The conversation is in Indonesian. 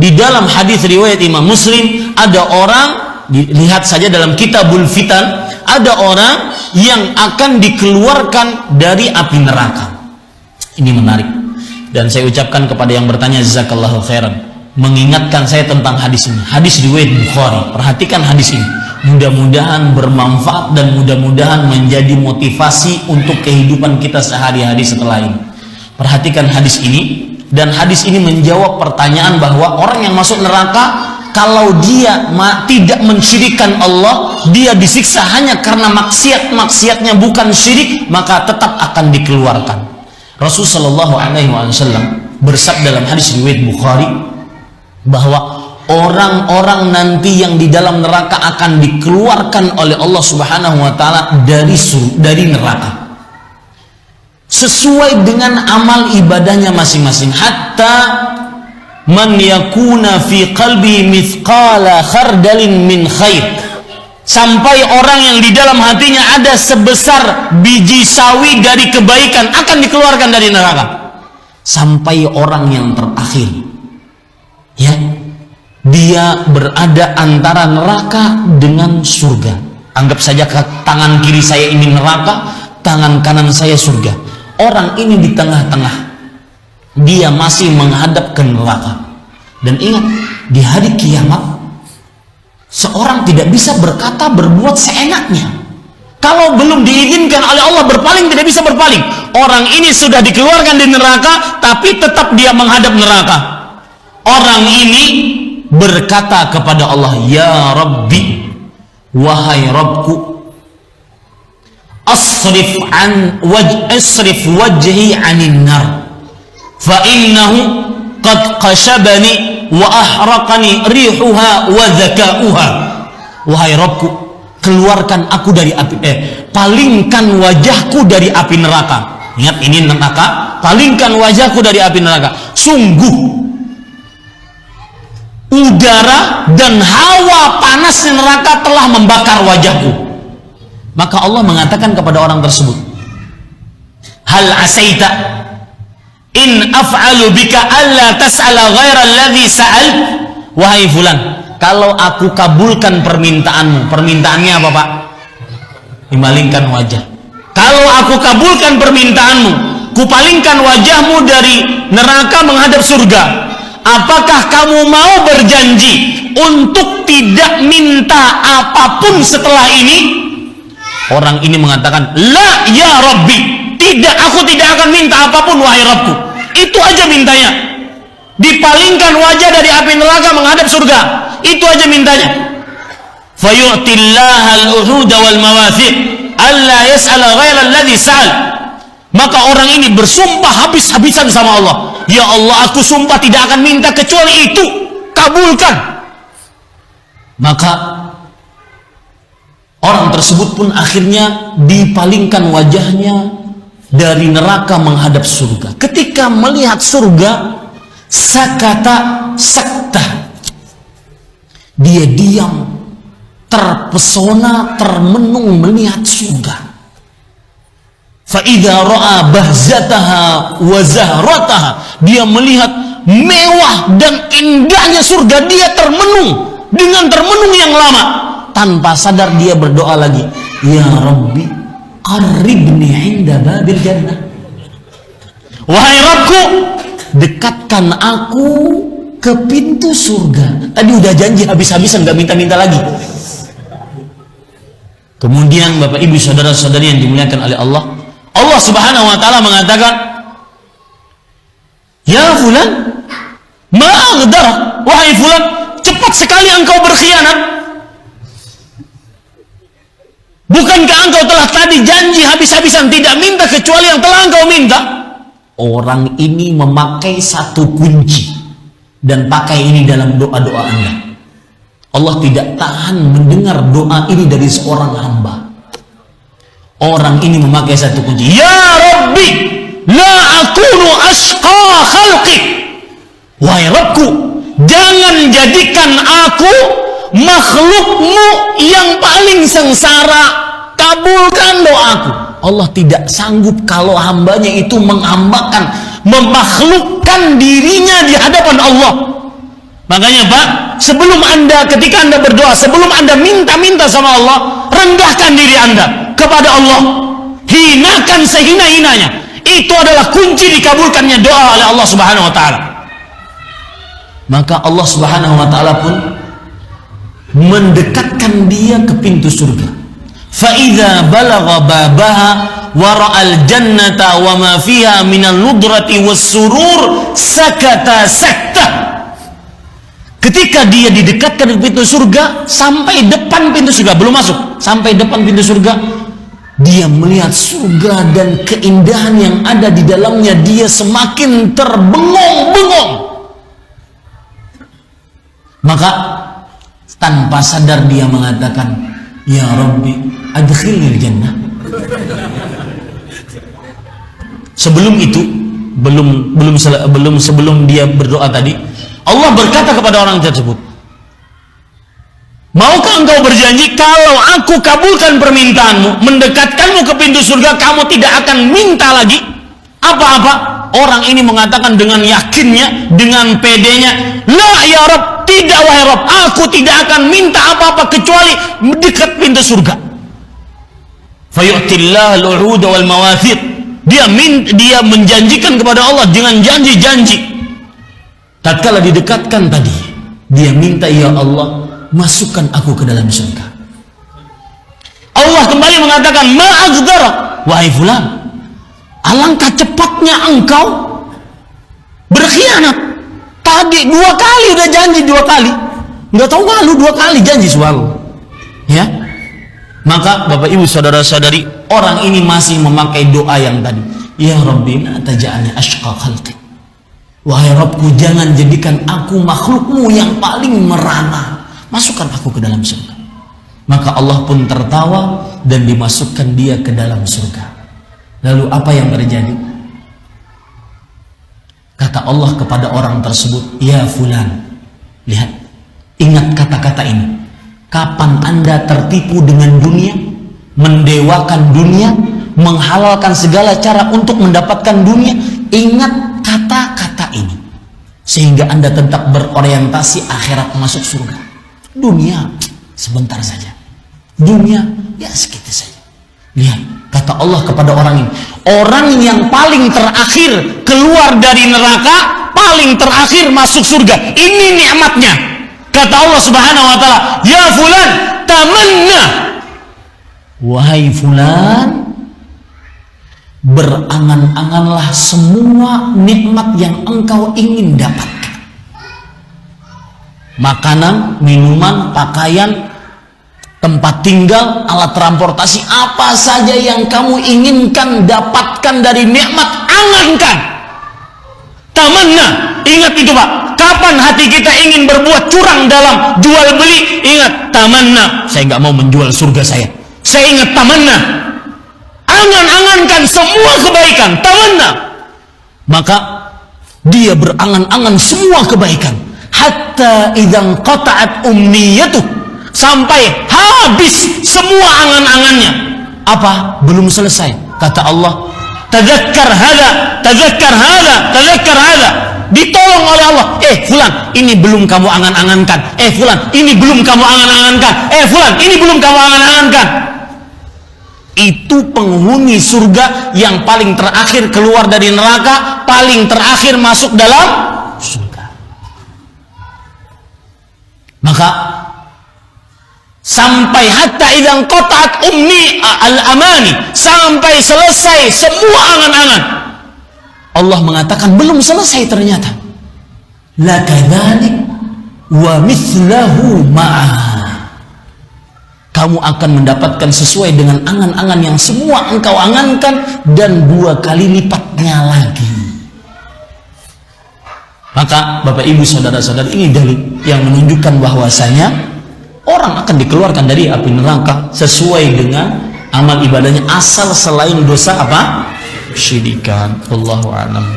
Di dalam hadis riwayat Imam Muslim, ada orang, lihat saja dalam Kitabul Fitan, ada orang yang akan dikeluarkan dari api neraka. Ini menarik. Dan saya ucapkan kepada yang bertanya, jazakallahu khairan, mengingatkan saya tentang hadis ini. Hadis riwayat Bukhari. Perhatikan hadis ini. Mudah-mudahan bermanfaat dan mudah-mudahan menjadi motivasi untuk kehidupan kita sehari-hari setelah ini. Perhatikan hadis ini. Dan hadis ini menjawab pertanyaan bahwa orang yang masuk neraka, kalau dia tidak mensyirikkan Allah, dia disiksa hanya karena maksiatnya bukan syirik, maka tetap akan dikeluarkan. Rasulullah SAW bersabda dalam hadis riwayat Bukhari bahwa orang-orang nanti yang di dalam neraka akan dikeluarkan oleh Allah Subhanahu wa taala dari neraka sesuai dengan amal ibadahnya masing-masing, hatta man yakuna fi qalbi mithqala khardalin min khair, sampai orang yang di dalam hatinya ada sebesar biji sawi dari kebaikan akan dikeluarkan dari neraka, sampai orang yang terakhir, ya, dia berada antara neraka dengan surga. Anggap saja tangan kiri saya ini neraka, tangan kanan saya surga. Orang ini di tengah-tengah, dia masih menghadap ke neraka. Dan ingat, di hari kiamat seorang tidak bisa berkata berbuat seenaknya. Kalau belum diizinkan oleh Allah berpaling, tidak bisa berpaling. Orang ini sudah dikeluarkan di neraka, tapi tetap dia menghadap neraka. Orang ini berkata kepada Allah, ya Rabbi, wahai Rabbku, asrif wajhi anin nar, fa innahu qad qashabani wa ahraqani rihuha wa zakauha. Wahai Rabbku, keluarkan aku dari api, palingkan wajahku dari api neraka. Ingat, ini neraka. Palingkan wajahku dari api neraka. Sungguh udara dan hawa panas neraka telah membakar wajahku. Maka Allah mengatakan kepada orang tersebut, hal asaita in af'alu bika alla tas'ala ghaira alladhi sa'al. Wahai fulan, kalau aku kabulkan permintaanmu, permintaannya apa Pak? Dimalingkan wajah. Kalau aku kabulkan permintaanmu, kupalingkan wajahmu dari neraka menghadap surga, apakah kamu mau berjanji untuk tidak minta apapun setelah ini? Orang ini mengatakan, la ya Rabbi, tidak, aku tidak akan minta apapun wahai Rabbku. Itu aja mintanya, dipalingkan wajah dari api neraka menghadap surga. Itu aja mintanya. Fayu'tillaha al-uhuda wal mawathiq alla yas'ala ghaira alladhi sa'al. Maka orang ini bersumpah habis-habisan sama Allah, ya Allah, aku sumpah tidak akan minta kecuali itu, kabulkan. Maka orang tersebut pun akhirnya dipalingkan wajahnya dari neraka menghadap surga. Ketika melihat surga, sakata sakta, dia diam, terpesona, termenung melihat surga. Fa'idha ra'a bahzataha wa zahrataha, dia melihat mewah dan indahnya surga, dia termenung dengan termenung yang lama. Tanpa sadar dia berdoa lagi, ya Rabbi, qarribni inda babil jannah. Wahai Rabbku, dekatkan aku ke pintu surga. Tadi udah janji habis-habisan, gak minta-minta lagi. Kemudian Bapak Ibu saudara-saudari yang dimuliakan oleh Allah, Allah Subhanahu wa taala mengatakan, ya fulan, ma'aghdar, wahai fulan, cepat sekali engkau berkhianat. Bukankah engkau telah tadi janji habis-habisan tidak minta kecuali yang telah engkau minta? Orang ini memakai satu kunci, dan pakai ini dalam doa-doa Anda. Allah tidak tahan mendengar doa ini dari seorang hamba. Orang ini memakai satu kunci, ya Rabbi, la akunu ashqa khalqi. Wahai Rabbku, jangan jadikan aku makhlukmu yang paling sengsara, kabulkan doaku. Allah tidak sanggup kalau hambanya itu menghambakan, memakhlukkan dirinya di hadapan Allah. Makanya Pak, ketika Anda berdoa, sebelum Anda minta-minta sama Allah, rendahkan diri Anda kepada Allah. Hinakan sehina-hinanya. Itu adalah kunci dikabulkannya doa oleh Allah Subhanahu wa taala. Maka Allah Subhanahu wa taala pun mendekatkan dia ke pintu surga. Fa idza balagha babaha wa ra'al jannata wa ma fiha minal nudrati was surur sakata sakta. Ketika dia didekatkan ke pintu surga, sampai depan pintu surga, belum masuk, sampai depan pintu surga, dia melihat surga dan keindahan yang ada di dalamnya, dia semakin terbengong-bengong. Maka tanpa sadar dia mengatakan, ya Rabbi adkhilnil jannah. Sebelum itu, sebelum dia berdoa tadi, Allah berkata kepada orang tersebut, maukah engkau berjanji kalau aku kabulkan permintaanmu, mendekatkanmu ke pintu surga, kamu tidak akan minta lagi apa-apa? Orang ini mengatakan dengan yakinnya, dengan pedenya, la ya Rabb, tidak wahai Rabb, aku tidak akan minta apa-apa kecuali dekat pintu surga. Fayu'tillah al-u'ud wal mawathiq. Dia menjanjikan kepada Allah dengan janji-janji. Tatkala didekatkan tadi, dia minta, ya Allah, masukkan aku ke dalam surga. Allah kembali mengatakan, ma'aghdara, wahai fulan, alangkah cepatnya engkau berkhianat. Tadi 2 kali udah janji, 2 kali. Nggak tahu malu 2 kali janji soal. Ya. Maka Bapak Ibu saudara-saudari, orang ini masih memakai doa yang tadi. Ya Rabbi, la taj'alni ashqa khalqi. Wahai Rabbku, jangan jadikan aku makhlukmu yang paling merana. Masukkan aku ke dalam surga. Maka Allah pun tertawa dan dimasukkan dia ke dalam surga. Lalu apa yang terjadi? Kata Allah kepada orang tersebut, ya fulan, lihat, ingat kata-kata ini. Kapan Anda tertipu dengan dunia, mendewakan dunia, menghalalkan segala cara untuk mendapatkan dunia, ingat kata-kata ini, sehingga Anda tetap berorientasi akhirat masuk surga. Dunia sebentar saja, dunia ya segitu saja. Lihat kata Allah kepada orang ini, orang yang paling terakhir keluar dari neraka, paling terakhir masuk surga. Ini nikmatnya. Kata Allah Subhanahu wa taala, ya fulan tamanna, wahai fulan, berangan-anganlah semua nikmat yang engkau ingin dapatkan. Makanan, minuman, pakaian, tempat tinggal, alat transportasi, apa saja yang kamu inginkan dapatkan dari nikmat, angankan. Tamanna, ingat itu Pak. Kapan hati kita ingin berbuat curang dalam jual beli, ingat tamanna. Saya nggak mau menjual surga saya ingat tamanna. Angan-angankan semua kebaikan, tamanna. Maka dia berangan-angan semua kebaikan, hatta idzan qata'at umniyatuh, sampai habis semua angan-angannya. Apa? Belum selesai. Kata Allah, tadzakkar hadza, tadzakkar hadza, tadzakkar hadza. Ditolong oleh Allah. Fulan, ini belum kamu angan-angankan. Fulan, ini belum kamu angan-angankan. Fulan, ini belum kamu angan-angankan. Itu penghuni surga yang paling terakhir keluar dari neraka, paling terakhir masuk dalam surga. Maka sampai hatta idzan qata'at umni al-amani, sampai selesai semua angan-angan, Allah mengatakan belum selesai ternyata. La kadzalik wa mithlahu ma'a. Kamu akan mendapatkan sesuai dengan angan-angan yang semua engkau angankan, dan 2 kali lipatnya lagi. Maka Bapak Ibu saudara-saudari, ini dalil yang menunjukkan bahwasanya orang akan dikeluarkan dari api neraka sesuai dengan amal ibadahnya, asal selain dosa apa? Syirikan. Wallahu a'lam.